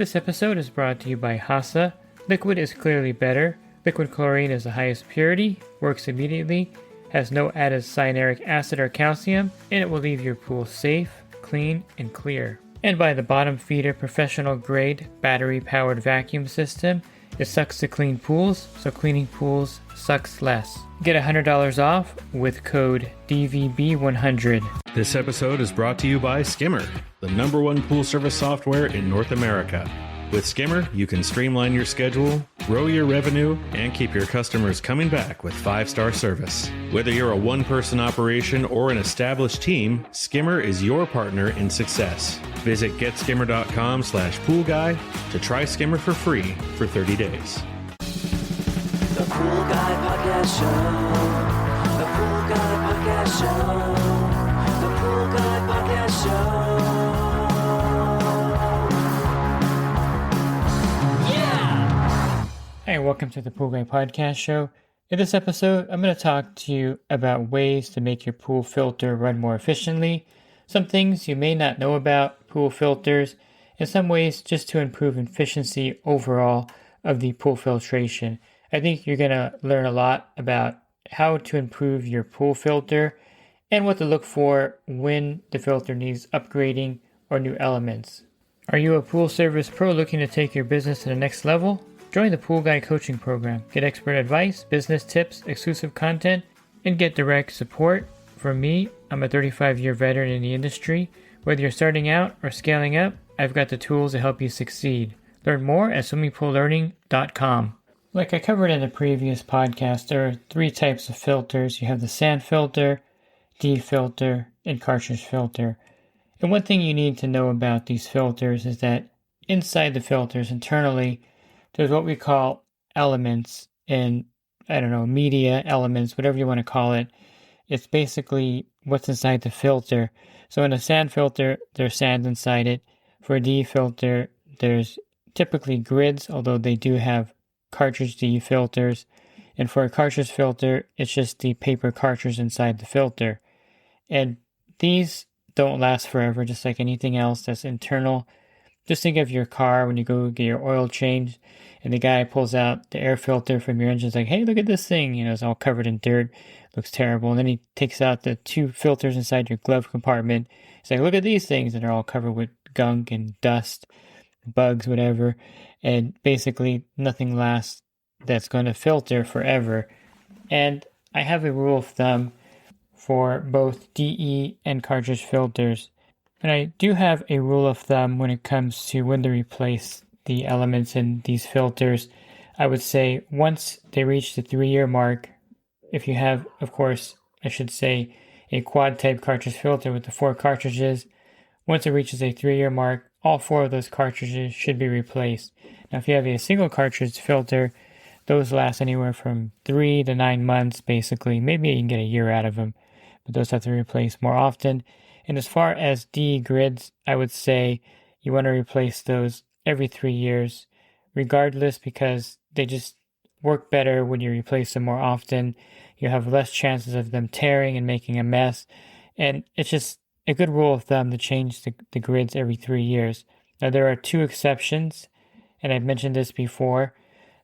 This episode is brought to you by HASA. Liquid is clearly better. Liquid chlorine is the highest purity, works immediately, has no added cyanuric acid or calcium, and it will leave your pool safe, clean, and clear. And by the Bottom Feeder professional grade battery powered vacuum system. It sucks to clean pools, so cleaning pools sucks less. Get $100 off with code DVB100. This episode is brought to you by Skimmer, the #1 pool service software in North America. With Skimmer, you can streamline your schedule, grow your revenue, and keep your customers coming back with 5-star service. Whether you're a one-person operation or an established team, Skimmer is your partner in success. Visit getskimmer.com/poolguy to try Skimmer for free for 30 days. The Pool Guy Podcast Show. The Pool Guy Podcast Show. The Pool Guy Podcast Show. Hi, welcome to the Pool Guy Podcast Show. In this episode, I'm going to talk to you about ways to make your pool filter run more efficiently, some things you may not know about pool filters, and some ways just to improve efficiency overall of the pool filtration. I think you're going to learn a lot about how to improve your pool filter and what to look for when the filter needs upgrading or new elements. Are you a pool service pro looking to take your business to the next level? Join the Pool Guy coaching program. Get expert advice, business tips, exclusive content, and get direct support from me. I'm a 35-year veteran in the industry. Whether you're starting out or scaling up, I've got the tools to help you succeed. Learn more at swimmingpoollearning.com. Like I covered in the previous podcast, there are 3 types of filters. You have the sand filter, D filter, and cartridge filter. And one thing you need to know about these filters is that inside the filters internally, there's what we call elements and, media elements, whatever you want to call it. It's basically what's inside the filter. So in a sand filter, there's sand inside it. For a D filter, there's typically grids, although they do have cartridge D filters. And for a cartridge filter, it's just the paper cartridge inside the filter. And these don't last forever, just like anything else that's internal. Just think of your car when you go get your oil changed and the guy pulls out the air filter from your engine. It's like, hey, look at this thing. It's all covered in dirt. Looks terrible. And then he takes out the 2 filters inside your glove compartment. He's like, look at these things. And they're all covered with gunk and dust, bugs, whatever. And basically nothing lasts that's going to filter forever. And I have a rule of thumb for both DE and cartridge filters. And I do have a rule of thumb when it comes to when to replace the elements in these filters. I would say once they reach the 3-year mark, if you have, of course, I should say, a quad type cartridge filter with the 4 cartridges, once it reaches a 3-year mark, all 4 of those cartridges should be replaced. Now, if you have a single cartridge filter, those last anywhere from 3 to 9 months, basically. Maybe you can get a year out of them, but those have to be replaced more often. And as far as D grids, I would say you want to replace those every 3 years, regardless, because they just work better when you replace them more often. You have less chances of them tearing and making a mess. And it's just a good rule of thumb to change the grids every 3 years. Now, there are 2 exceptions, and I've mentioned this before.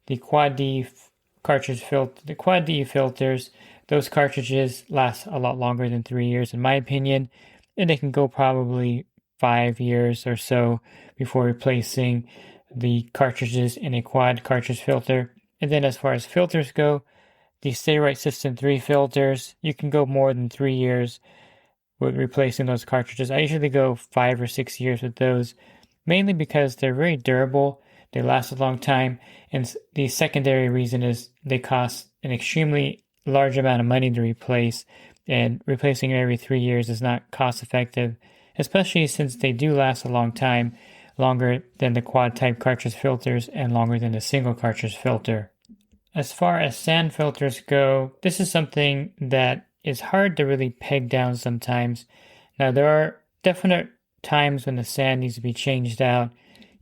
The Quad D filters, those cartridges last a lot longer than 3 years, in my opinion. And they can go probably 5 years or so before replacing the cartridges in a quad cartridge filter. And then as far as filters go, the Stay Right System 3 filters, you can go more than 3 years with replacing those cartridges. I usually go 5 or 6 years with those, mainly because they're very durable, they last a long time, and the secondary reason is they cost an extremely large amount of money to replace. And replacing it every 3 years is not cost effective, especially since they do last a long time, longer than the quad type cartridge filters and longer than the single cartridge filter. As far as sand filters go, this is something that is hard to really peg down sometimes. Now, there are definite times when the sand needs to be changed out.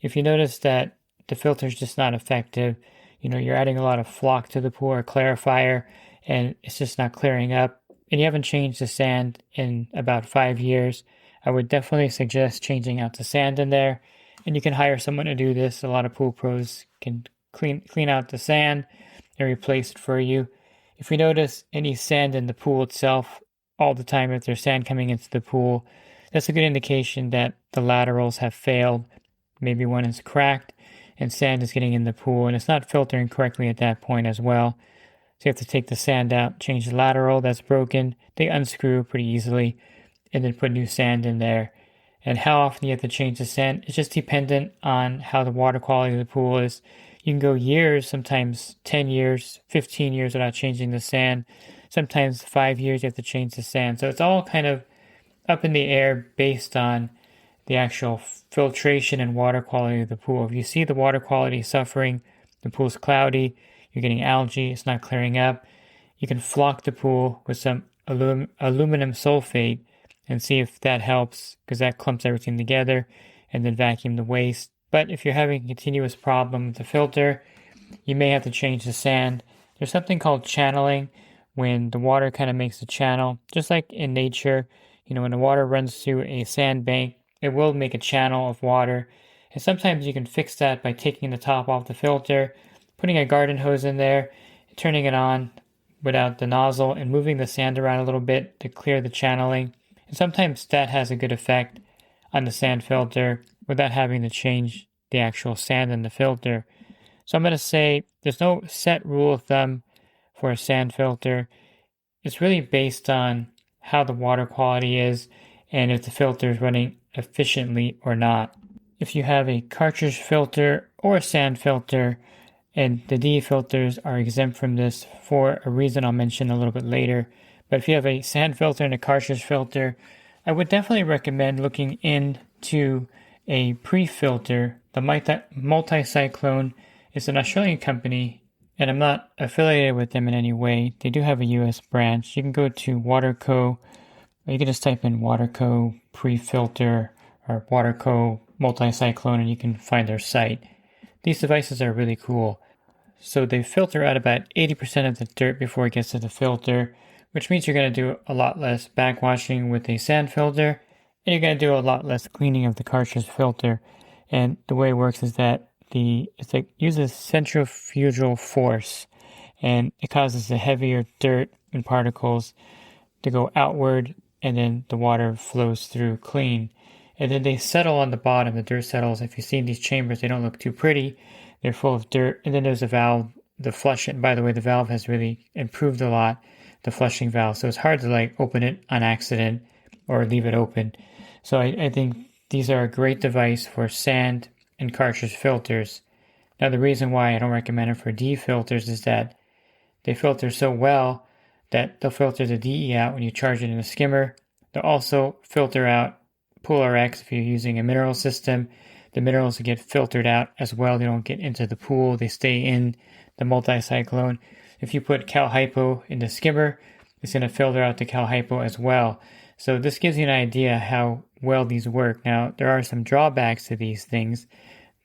If you notice that the filter is just not effective, you're adding a lot of flock to the pool or clarifier, and it's just not clearing up, and you haven't changed the sand in about 5 years, I would definitely suggest changing out the sand in there. And you can hire someone to do this. A lot of pool pros can clean out the sand and replace it for you. If you notice any sand in the pool itself all the time, if there's sand coming into the pool, that's a good indication that the laterals have failed. Maybe one is cracked and sand is getting in the pool and it's not filtering correctly at that point as well. So you have to take the sand out, change the lateral that's broken. They unscrew pretty easily and then put new sand in there. And how often you have to change the sand, it's just dependent on how the water quality of the pool is. You can go years, sometimes 10 years, 15 years without changing the sand. Sometimes 5 years you have to change the sand. So it's all kind of up in the air based on the actual filtration and water quality of the pool. If you see the water quality suffering, the pool's cloudy, you're getting algae, it's not clearing up, you can flock the pool with some aluminum sulfate and see if that helps, because that clumps everything together, and then vacuum the waste. But if you're having a continuous problem with the filter, you may have to change the sand. There's something called channeling, when the water kind of makes a channel, just like in nature. When the water runs through a sandbank, it will make a channel of water. And sometimes you can fix that by taking the top off the filter, putting a garden hose in there, turning it on without the nozzle, and moving the sand around a little bit to clear the channeling. And sometimes that has a good effect on the sand filter without having to change the actual sand in the filter. So I'm going to say there's no set rule of thumb for a sand filter. It's really based on how the water quality is and if the filter is running efficiently or not. If you have a cartridge filter or a sand filter, and the DE filters are exempt from this for a reason I'll mention a little bit later. But if you have a sand filter and a cartridge filter, I would definitely recommend looking into a pre-filter. The MultiCyclone is an Australian company, and I'm not affiliated with them in any way. They do have a US branch. You can go to Waterco, or you can just type in Waterco pre-filter or Waterco MultiCyclone, and you can find their site. These devices are really cool. So they filter out about 80% of the dirt before it gets to the filter, which means you're going to do a lot less backwashing with a sand filter, and you're going to do a lot less cleaning of the cartridge filter. And the way it works is that it uses centrifugal force, and it causes the heavier dirt and particles to go outward, and then the water flows through clean. And then they settle on the bottom. The dirt settles. If you see in these chambers, they don't look too pretty. They're full of dirt. And then there's a valve, the flush. And by the way, the valve has really improved a lot, the flushing valve. So it's hard to open it on accident or leave it open. So I think these are a great device for sand and cartridge filters. Now, the reason why I don't recommend it for DE filters is that they filter so well that they'll filter the DE out when you charge it in a skimmer. They'll also filter out Pool RX if you're using a mineral system. The minerals get filtered out as well. They don't get into the pool. They stay in the MultiCyclone. If you put Cal Hypo in the skimmer, it's going to filter out the Cal Hypo as well. So this gives you an idea how well these work. Now, there are some drawbacks to these things.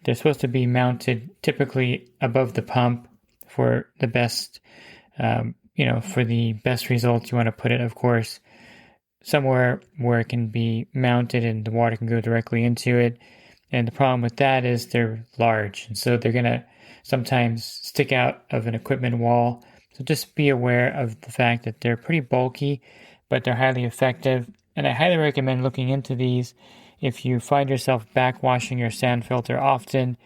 They're supposed to be mounted typically above the pump for the best, for the best results. You want to put it, of course, somewhere where it can be mounted and the water can go directly into it. And the problem with that is they're large, and so they're going to sometimes stick out of an equipment wall. So just be aware of the fact that they're pretty bulky, but they're highly effective. And I highly recommend looking into these if you find yourself backwashing your sand filter often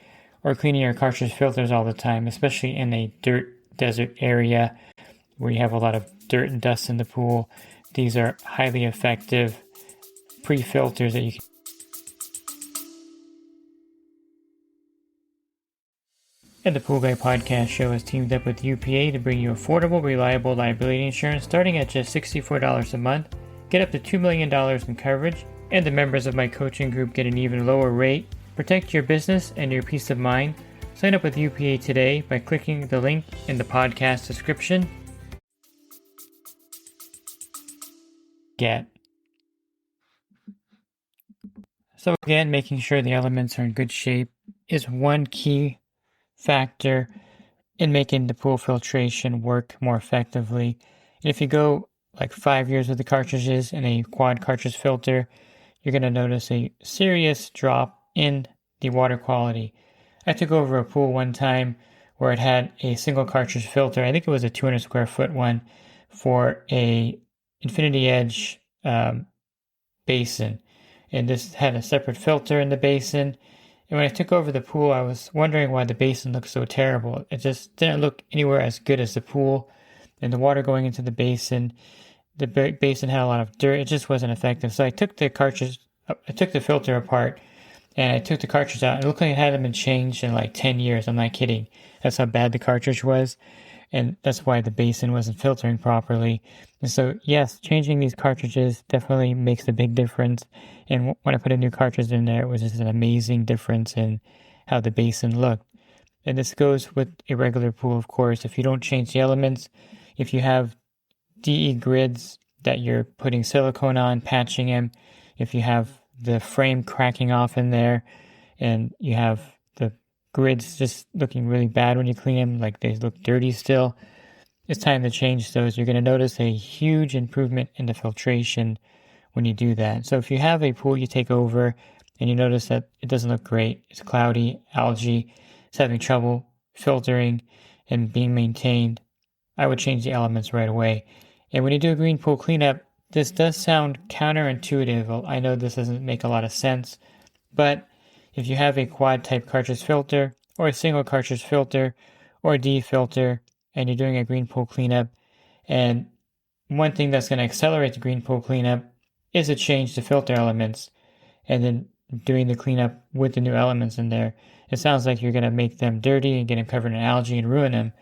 or cleaning your cartridge filters all the time, especially in a dirt desert area where you have a lot of dirt and dust in the pool. These are highly effective pre-filters that you can. And the Pool Guy Podcast Show has teamed up with UPA to bring you affordable, reliable liability insurance starting at just $64 a month. Get up to $2 million in coverage, and the members of my coaching group get an even lower rate. Protect your business and your peace of mind. Sign up with UPA today by clicking the link in the podcast description. So again, making sure the elements are in good shape is one key factor in making the pool filtration work more effectively. And if you go 5 years with the cartridges and a quad cartridge filter, you're going to notice a serious drop in the water quality. I took over a pool one time where it had a single cartridge filter. I think it was a 200 square foot one for a Infinity Edge basin. And this had a separate filter in the basin. And when I took over the pool, I was wondering why the basin looked so terrible. It just didn't look anywhere as good as the pool. And the water going into the basin had a lot of dirt. It just wasn't effective. So I took the filter apart, and I took the cartridge out. It looked like it hadn't been changed in like 10 years. I'm not kidding. That's how bad the cartridge was. And that's why the basin wasn't filtering properly. And so, yes, changing these cartridges definitely makes a big difference. And when I put a new cartridge in there, it was just an amazing difference in how the basin looked. And this goes with a regular pool, of course. If you don't change the elements, if you have DE grids that you're putting silicone on, patching them, if you have the frame cracking off in there, and you have the grids just looking really bad when you clean them, like they look dirty still, it's time to change those. You're going to notice a huge improvement in the filtration when you do that. So if you have a pool you take over and you notice that it doesn't look great, it's cloudy, algae, it's having trouble filtering and being maintained, I would change the elements right away. And when you do a green pool cleanup, this does sound counterintuitive. I know this doesn't make a lot of sense, but if you have a quad type cartridge filter or a single cartridge filter or a D filter and you're doing a green pool cleanup, and one thing that's going to accelerate the green pool cleanup is to change the filter elements and then doing the cleanup with the new elements in there. It sounds like you're going to make them dirty and get them covered in algae and ruin them.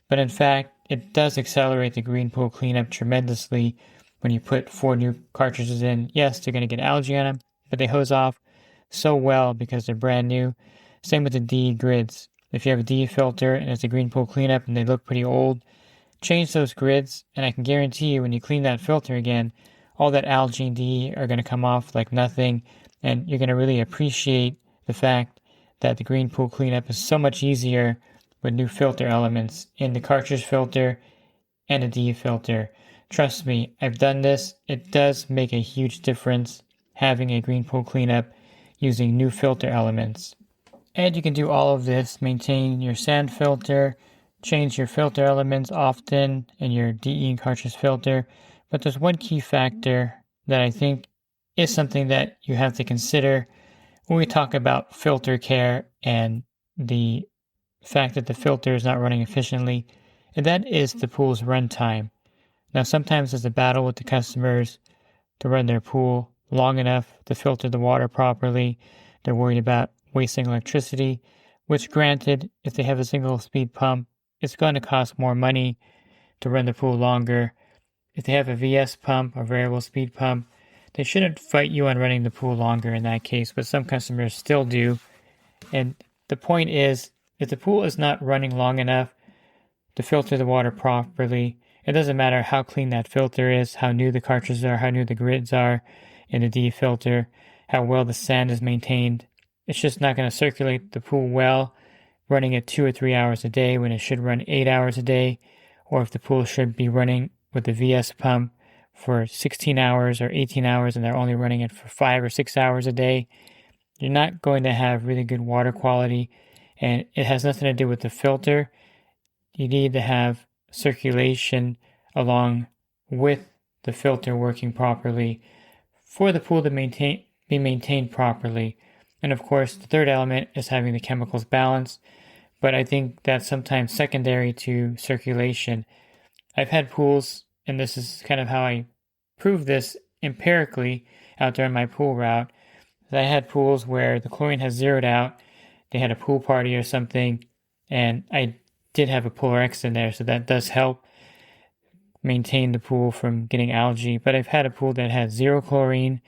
But in fact, it does accelerate the green pool cleanup tremendously when you put 4 new cartridges in. Yes, they're going to get algae on them, but they hose off so well because they're brand new. Same with the DE grids. If you have a DE filter and it's a green pool cleanup and they look pretty old, change those grids, and I can guarantee you when you clean that filter again, all that algae and DE are going to come off like nothing, and you're going to really appreciate the fact that the green pool cleanup is so much easier with new filter elements in the cartridge filter and the DE filter. Trust me, I've done this. It does make a huge difference having a green pool cleanup using new filter elements. And you can do all of this, maintain your sand filter, change your filter elements often in your DE cartridge filter. But there's one key factor that I think is something that you have to consider when we talk about filter care and the fact that the filter is not running efficiently, and that is the pool's runtime. Now, sometimes there's a battle with the customers to run their pool long enough to filter the water properly. They're worried about wasting electricity, which granted, if they have a single speed pump, it's going to cost more money to run the pool longer. If they have a VS pump or variable speed pump, they shouldn't fight you on running the pool longer in that case, but some customers still do. And the point is, if the pool is not running long enough to filter the water properly, it doesn't matter how clean that filter is, how new the cartridges are, how new the grids are in the D filter, how well the sand is maintained. It's just not going to circulate the pool well, running it 2 or 3 hours a day when it should run 8 hours a day, or if the pool should be running with the VS pump for 16 hours or 18 hours and they're only running it for 5 or 6 hours a day. You're not going to have really good water quality, and it has nothing to do with the filter. You need to have circulation along with the filter working properly for the pool to be maintained properly. And of course, the third element is having the chemicals balanced, but I think that's sometimes secondary to circulation. I've had pools, and this is kind of how I prove this empirically out there in my pool route. I had pools where the chlorine has zeroed out. They had a pool party or something, and I did have a Polar X in there, so that does help maintain the pool from getting algae. But I've had a pool that had 0 chlorine,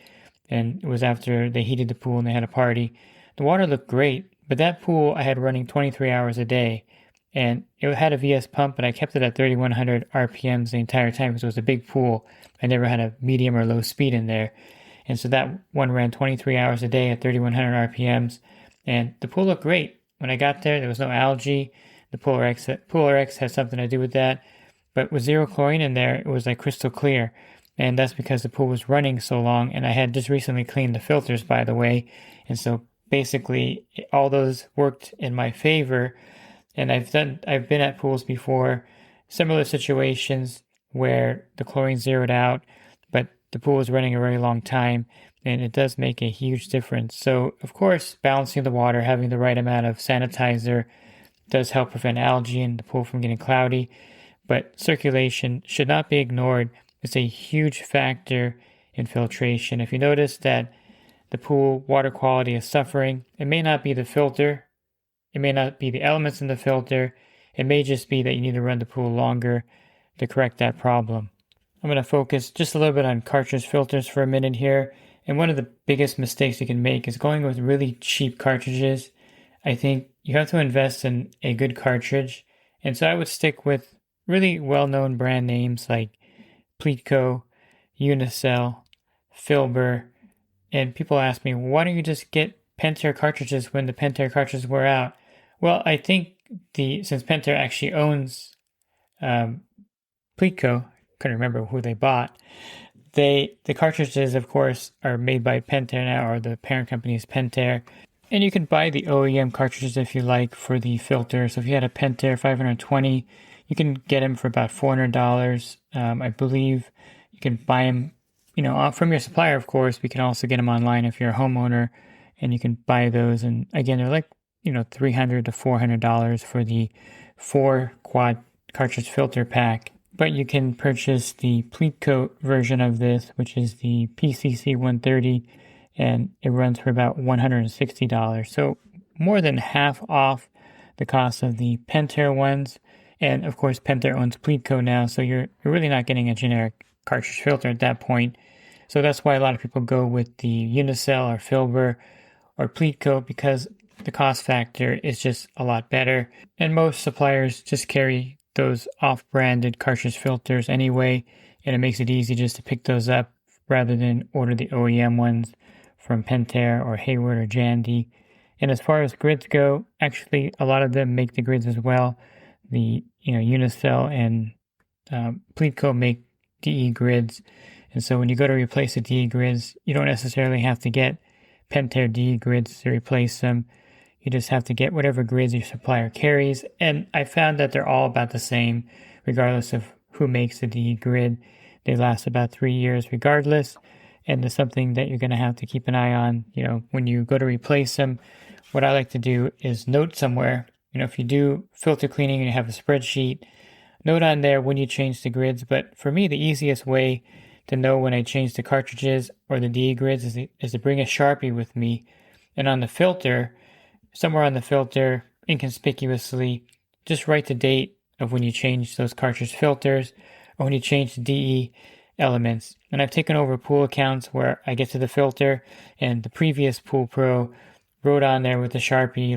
and it was after they heated the pool and they had a party. The water looked great, but that pool I had running 23 hours a day, and it had a VS pump, but I kept it at 3100 RPMs the entire time because it was a big pool. I never had a medium or low speed in there. And so that one ran 23 hours a day at 3100 RPMs, and the pool looked great. When I got there was no algae. The Polar X has something to do with that. But with 0 chlorine in there, it was like crystal clear. And that's because the pool was running so long, and I had just recently cleaned the filters, by the way. And so basically all those worked in my favor. And I've been at pools before, similar situations where the chlorine zeroed out, but the pool was running a very long time, and it does make a huge difference. So, of course, balancing the water, having the right amount of sanitizer does help prevent algae and the pool from getting cloudy, but circulation should not be ignored. It's a huge factor in filtration. If you notice that the pool water quality is suffering, it may not be the filter, it may not be the elements in the filter, it may just be that you need to run the pool longer to correct that problem. I'm going to focus just a little bit on cartridge filters for a minute here. And one of the biggest mistakes you can make is going with really cheap cartridges. I think you have to invest in a good cartridge. And so I would stick with really well-known brand names like Pleatco, Unicell, Filbur. And people ask me, why don't you just get Pentair cartridges when the Pentair cartridges wear out? Well, I think since Pentair actually owns Pleatco, couldn't remember who they bought. The cartridges, of course, are made by Pentair now, or the parent company is Pentair. And you can buy the OEM cartridges if you like for the filter. So if you had a Pentair 520, you can get them for about $400. I believe you can buy them, from your supplier, of course. We can also get them online if you're a homeowner, and you can buy those. And again, they're like, $300 to $400 for the 4-quad cartridge filter pack. But you can purchase the Pleatco version of this, which is the PCC 130, and it runs for about $160. So more than half off the cost of the Pentair ones. And of course, Pentair owns Pleatco now, so you're really not getting a generic cartridge filter at that point. So that's why a lot of people go with the Unicell or Filbur or Pleatco, because the cost factor is just a lot better. And most suppliers just carry those off-branded cartridge filters anyway, and it makes it easy just to pick those up rather than order the OEM ones from Pentair or Hayward or Jandy. And as far as grids go, actually a lot of them make the grids as well. The Unicell and Pleatco make DE grids, and so when you go to replace the DE grids, you don't necessarily have to get Pentair DE grids to replace them. You just have to get whatever grids your supplier carries. And I found that they're all about the same, regardless of who makes the DE grid. They last about 3 years regardless. And it's something that you're going to have to keep an eye on. When you go to replace them, what I like to do is note somewhere. If you do filter cleaning and you have a spreadsheet, note on there when you change the grids. But for me, the easiest way to know when I change the cartridges or the DE grids is to bring a Sharpie with me. And on the filter, somewhere on the filter, inconspicuously, just write the date of when you change those cartridge filters or when you change the DE elements. And I've taken over pool accounts where I get to the filter and the previous Pool Pro wrote on there with the Sharpie,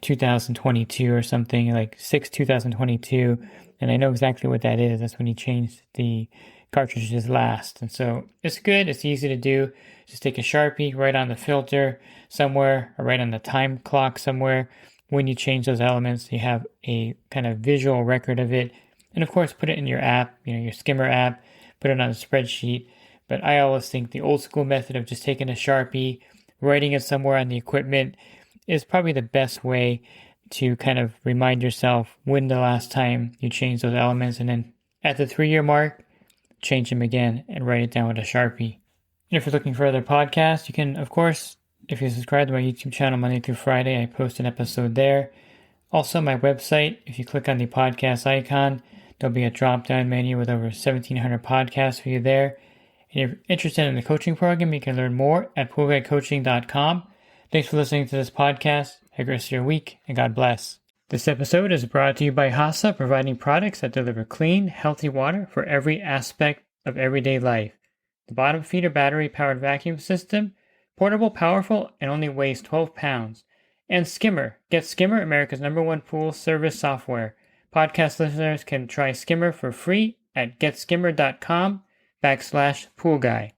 2022 or something, like 6/2022. And I know exactly what that is. That's when he changed the cartridges last. And so it's good. It's easy to do. Just take a Sharpie, write on the filter somewhere, or write on the time clock somewhere. When you change those elements, you have a kind of visual record of it. And of course, put it in your app, your Skimmer app, put it on a spreadsheet. But I always think the old school method of just taking a Sharpie, writing it somewhere on the equipment is probably the best way to kind of remind yourself when the last time you changed those elements. And then at the 3-year mark, change them again and write it down with a Sharpie. And if you're looking for other podcasts, you can, of course, if you subscribe to my YouTube channel Monday through Friday, I post an episode there. Also, my website, if you click on the podcast icon, there'll be a drop-down menu with over 1,700 podcasts for you there. And if you're interested in the coaching program, you can learn more at poolguidecoaching.com. Thanks for listening to this podcast. Have a great rest of your week, and God bless. This episode is brought to you by HASA, providing products that deliver clean, healthy water for every aspect of everyday life. The bottom feeder battery-powered vacuum system, portable, powerful, and only weighs 12 pounds. And Skimmer. Get Skimmer, America's #1 pool service software. Podcast listeners can try Skimmer for free at getskimmer.com/poolguy.